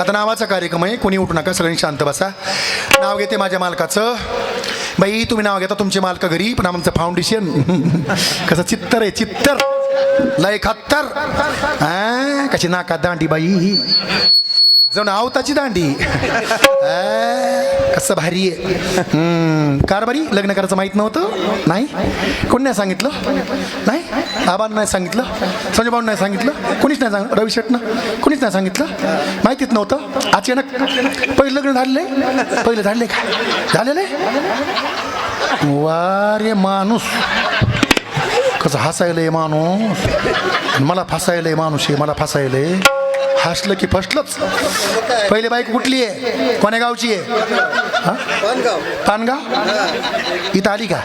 आता नावाचा कार्यक्रम आहे, कोणी उठू नका, सगळ्यांनी शांत बसा. नाव घेते माझ्या मालकाचं. बाई तुम्ही नाव घेता तुमचे मालक घरी, पण आमचं फाउंडेशन कसं चित्तर आहे, चित्तर लय खत्तर. कशी नाकात दांडी बाई, जाऊन आवताची दांडी. कसं भारी आहे. कारभारी लग्न करायचं माहीत नव्हतं? नाही, कोणी नाही सांगितलं? नाही, आबांना नाही सांगितलं, संजय भाऊ नाही सांगितलं, कोणीच नाही सांगितलं, रवी शेटनं कोणीच नाही सांगितलं, माहितीच नव्हतं. अचानक पहिलं लग्न झालेलं आहे, पहिलं झालेलं आहे का? झालेलं आहे. वा रे माणूस, कसं हसायला आहे माणूस, मला फसायला आहे माणूस, आहे मला फसायला आहे. हसलं की फसलंच. पहिले बाईक कुठली आहे, कोण्या गावची आहे? पानगाव. इथं आली का?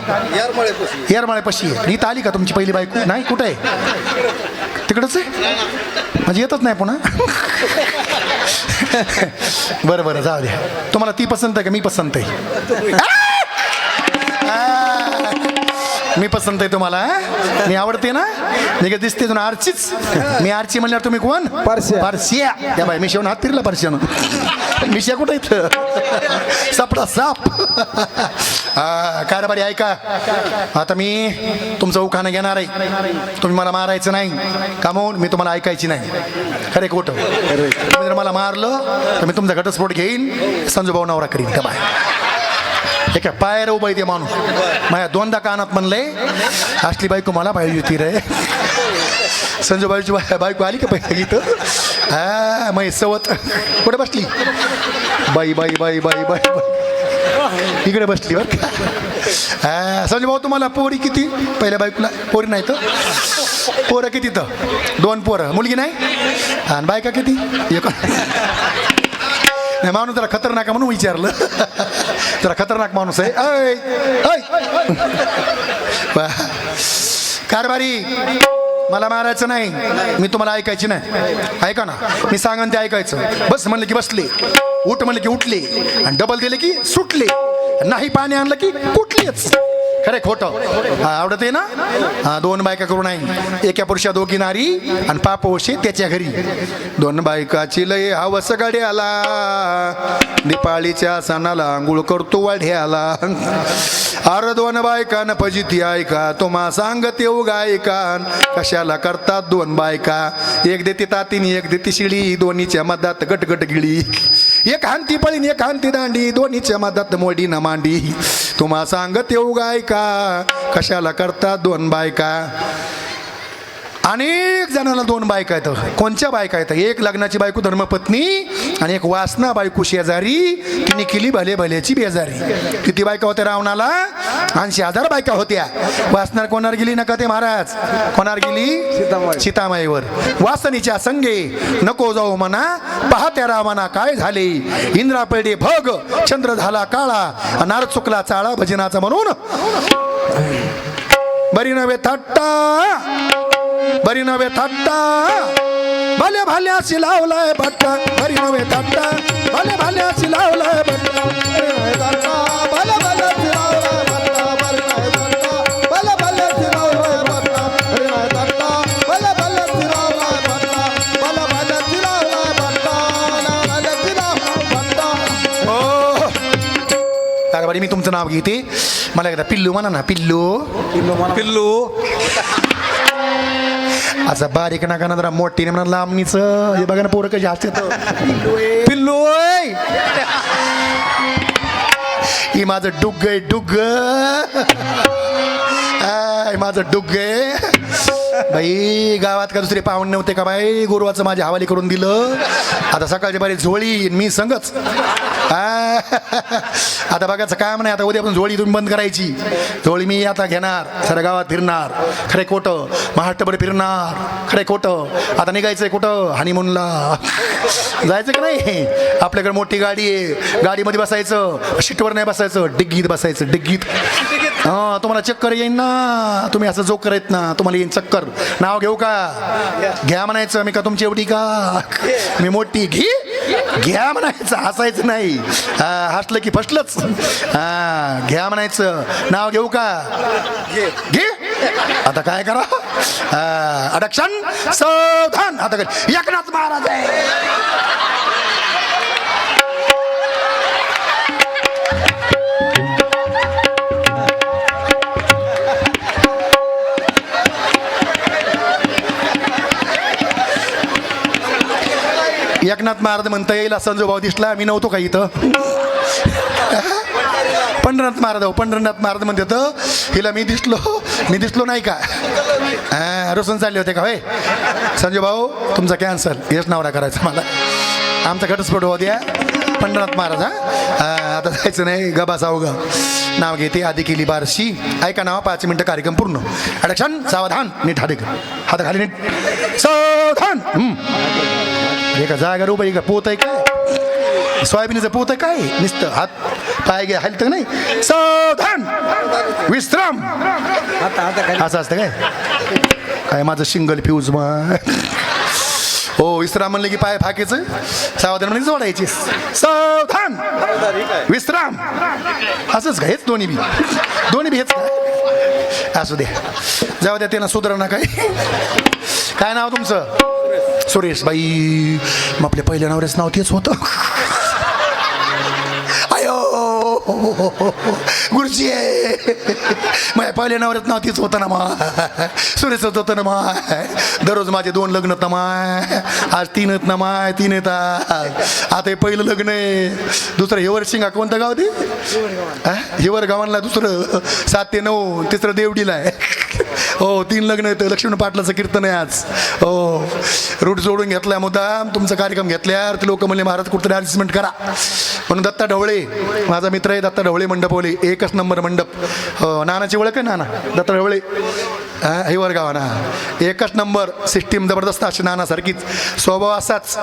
येरमाळेपाशी आहे. इथं आली का तुमची पहिली बाईक? नाही, कुठं आहे? तिकडंच आहे, म्हणजे येतच नाही पुन्हा. बरं बरं, जाऊ द्या. तुम्हाला ती पसंत आहे का मी पसंत आहे? मी पसंत आहे तुम्हाला? मी आवडते ना? मी का दिसते तुला आरचीच? मी आरची म्हणल्यावर तुम्ही कोण? पारसिया. त्या बाई मिशेवून हात फिरला पारशियानं. मिशा कुठं इथं? सापडा साप. कारभारी ऐका, आता मी तुमचं उखाणं घेणार आहे. तुम्ही मला मारायचं नाही. कामून मी तुम्हाला ऐकायची नाही. खरे खोटं? तुम्ही जर मला मारलं तर मी तुमचा घटस्फोट घेईन, संजू भाऊ नवरा करीन. का बाय एका पायर उभं आहे ते माणूस. माझ्या दोनदा कानात म्हणलंय, असली बायको मला पाहिजे होती रे. संजू बाईची बायको आली का पहिल्या इथं? मग सवत कुठे बसली? बाई बाई बाई बाई बाई बाई इकडे बसली बरं का. संजू भाऊ तुम्हाला पोरी किती? पहिल्या बायकोला पोरी नाही तर पोरं किती? तर 2 पोरं, मुलगी नाही. आणि बायका किती? एक. नाही, माणूस जरा खतरनाक म्हणून विचारलं. जरा खतरनाक माणूस आहे. कारभारी मला मारायचं नाही, मी तुम्हाला ऐकायची नाही. ऐका ना, मी सांगन ते ऐकायचं. बस म्हणलं की बसले, उठ म्हणलं की उठले, आणि डबल दिले की सुटले, नाही पाणी आणलं की कुठलेच. खरे खोटं? आवडत आहे ना? 2 बायका करू नाही, एका पुरुषा 2 नारी, आणि पाप वशे त्याच्या घरी. 2 बायकाची लय हवस गड्याला, दिपाळीच्या सणाला आंघोळ करतो वाढ्याला. अर 2 बायकान फजिती ऐका, तुम्हा सांगते गायकान. कशाला करतात 2 बायका? एक देते तातीन, एक देते शिळी, दोन्हीच्या मधात गटगट गिळी. एक हांती पळीन, एक हांती दांडी, दोन्हीच्या मधात मोडी न मांडी. तुम्हा सांगते गायका, कशाला करतात 2 बायका? अनेक जणांना 2 बायका आहेत. कोणत्या बायका आहेत? एक लग्नाची बायको धर्मपत्नी, आणि एक वासना बायको शेजारी. तिने केली भले भल्याची बेजारी. किती बायका होत्या रावणाला? 80,000 बायका होत्या. वासनार कोणावर गेली नका ते महाराज? कोणावर गेली? सीतामाईवर. वासनीच्या संगे नको जाऊ म्हणा, पाहत्या रावणा काय झाले. इंद्रा पडे भग, चंद्र झाला काळा, नार चुकला चाळा भजनाचा म्हणून. बरी नव्हे थट्टा, बरी नव्हे थट्टा, भले भाल्याशी लावलाय भट्टा. बरी नव्हे थट्टा, भले भाल्याशी लावलाय भट्टा. भले भाल्याशी लावलाय भट्टा, भले भाल्याशी लावलाय भट्टा, भले भाल्याशी लावलाय भट्टा, भले भाल्याशी लावलाय भट्टा. हो कारभारी, मी तुमचं नाव घेते. मला एकदा पिल्लू म्हणा ना. पिल्लू पिल्लू असं बारीक नाका ना, जरा मोठी म्हणा लांबणीच. हे बघा ना पोरं कशी असतात. पिल्लू ही माझं डुग्ग आहे, डुग्ग. माझं डुग्ग आहे बाई. गावात का दुसरे पाहुणे नव्हते का बाई? गुरुवाचं माझ्या हवाली करून दिलं. आता सकाळच्या बारी झोळी मी संगच. आता बघायचं काम नाही. आता उद्या पण झोळी तुम्ही बंद करायची. झोळी मी आता घेणार, साऱ्या गावात फिरणार. खरे खोटं? महाराष्ट्रभर फिरणार. खरे खोटं? आता निघायचंय कुठं? हनीमूनला जायचं का नाही? आपल्याकडे मोठी गाडी आहे, गाडीमध्ये बसायचं, सीटवर नाही बसायचं, डिग्गीत बसायचं. डिग्गीत तुम्हाला चक्कर येईन ना. तुम्ही असं जोक करत ना, तुम्हाला येईन चक्कर. नाव घेऊ का? घ्या म्हणायचं. मी का तुमची एवढी का? मी मोठी. घ्या म्हणायचं, हसायचं नाही. हसलं की फसलंच. घ्या म्हणायचं. नाव घेऊ का? घे. आता काय करा? अडक्षण सावधान. आता एकनाथ महाराज आहे. एकनाथ महाराज म्हणता येईल संजू भाऊ दिसला, मी नव्हतो का इथं. पंढरनाथ महाराज म्हणते तर हिला मी दिसलो नाही का. रोशन चालले होते का होय. संजू भाऊ तुमचा कॅन्सल, हेच नवरा करायचा मला. आमचा घटस्फोट होऊ द्या. पंढरनाथ महाराज आता जायचं नाही. गबासाव ग नाव घेते आधी केली बारशी. ऐका नाव 5 मिनिटं कार्यक्रम पूर्ण. अडक्षण सावधान. नीट हात खाली नीट सावधान. एका जागा उभं का पोत आहे काय, सोयाबीनचं पोत आहे काय, नुसतं हात पाय घ्या हलतं नाही. सावधान विश्राम. असं असतं काय माझं सिंगल फ्यूज मग. हो विश्राम म्हणलं की पाय फाकेचं, सावधान म्हणजे जोडायची. सावधान विश्राम. असंच का, हेच दोन्ही बी हेच का. असू द्या, जाऊ द्या, त्यांना सुधारणा. काय नाव तुमचं. सुरेश बाई. मग आपल्या पहिल्या नवऱ्याचं नाव तेच होतं. गुरुजी आहे माझ्या पहिल्या नवऱ्याचं नाव तीच होतं ना मग. सुरेशच होतं ना मग. दररोज माझे 2 लग्न ना माय. आज 3 आहेत ना माय. 3 येतात. आता हे पहिलं लग्न आहे. दुसरं हिवर शिंगा कोणतं गाव ते, हिवर गावांना. दुसरं 7 ते 9. तिसरं देवडीला आहे. हो 3 लग्न येतं. लक्ष्मण पाटलाचं कीर्तन आहे आज. हो रूट जोडून घेतलाय मुद्दाम. तुमचा कार्यक्रम घेतल्यावर ते लोक म्हणले महाराज कुठतरी ॲडजस्टमेंट करा म्हणून दत्ता ढवळे माझा मित्र आहे. दत्ता ढवळे मंडपवले. 1 नंबर मंडप. नानाची ओळख आहे नाना दत्ता ढवळे. हिवर गावाना 1 नंबर सिस्टीम जबरदस्त अशी नानासारखीच. स्वभाव असाच.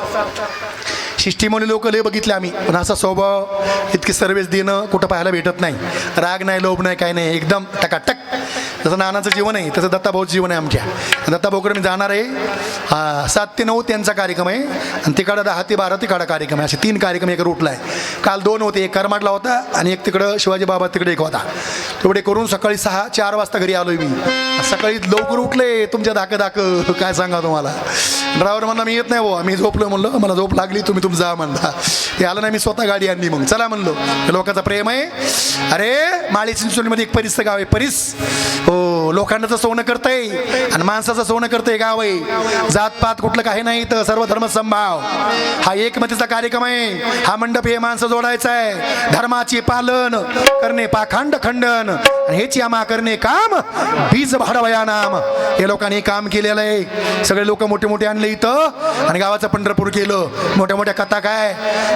शिष्टीमोली लोक लय बघितले आम्ही, पण असा स्वभाव इतकी सर्व्हिस देणं कुठं पाहायला भेटत नाही. राग नाही, लोभ नाही, काय नाही, एकदम टकाटक. जसं नानाचं जीवन आहे तसं दत्ताभाऊचं जीवन आहे आमच्या. दत्ताभाऊकडे मी जाणार आहे. 7 ते 9 त्यांचा कार्यक्रम आहे आणि तिकडं 10 ते 12 तिकडं कार्यक्रम आहे. असे 3 कार्यक्रम एका रूटला आहे. काल 2 होते. एक करमाटला होता आणि एक तिकडं शिवाजी बाबा तिकडे एक होता. तेवढे करून सकाळी 4 वाजता घरी आलोय मी. सकाळी लवकर उठले तुमच्या धाक काय सांगा तुम्हाला. ड्रायव्हर म्हणला मी येत नाही बुवा, मी झोपलो. म्हणलं मला झोप लागली, तुम्ही जा म्हणला. ते आलं नाही, मी स्वतः गाडी आणली. मग चला म्हणलो, लोकांचा प्रेम आहे. अरे माळी चिंचोलीमध्ये एक परिसचं गाव आहे. परिस हो लोखंडाचं सोनं करतंय आणि माणसाचं सोनं करतंय गाव आहे. जातपात कुठलं काही नाही तर सर्व धर्म संभाव. हा एकमतीचा कार्यक्रम आहे. हा मंडप हे माणसं जोडायचं आहे. धर्माचे पालन करणे पाखंड खंडन आणि हेची आम्हा करणे काम बीज भाडवया नाम. हे लोकांनी काम केलेलं आहे. सगळे लोक मोठे मोठे आणले इथं आणि गावाचं पंढरपूर केलं. मोठ्या मोठ्या कथा काय.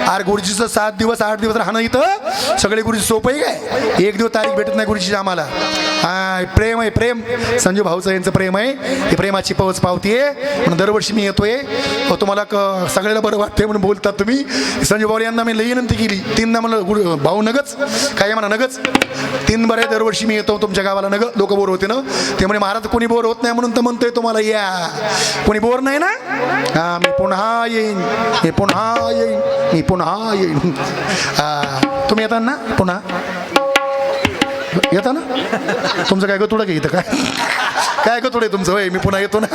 आर गुरुजीचं 7 दिवस 8 दिवस राहणं इथं. सगळे गुरुजी सोपं आहे काय. 1 दिवस तारीख भेटत नाही गुरुजीची आम्हाला. प्रेम आहे प्रेम. संजू भाऊचं यांचं प्रेम आहे. ही प्रेमाची पवच पावती आहे म्हणून दरवर्षी मी येतोय. तुम्हाला सगळ्याला बरं वाटते म्हणून बोलतात तुम्ही. संजू भाऊ यांना मी लई विनंती केली. 3दा म्हणलं भाऊ नगच काय म्हणा नगच. 3 बरे दरवर्षी मी येतो तुमच्या गावाला. नग लोक बोर होते ना. ते म्हणे महाराज कोणी बोर होत नाही म्हणून तर म्हणतोय तुम्हाला या. कोणी बोर नाही ना. मी पुन्हा येईन, मी पुन्हा येईन, मी पुन्हा येईन. तुम्ही येतात ना पुन्हा येता ना. तुमचं काय गतुडं का इथं काय गतुडं आहे तुमचं. होय मी पुन्हा येतो ना.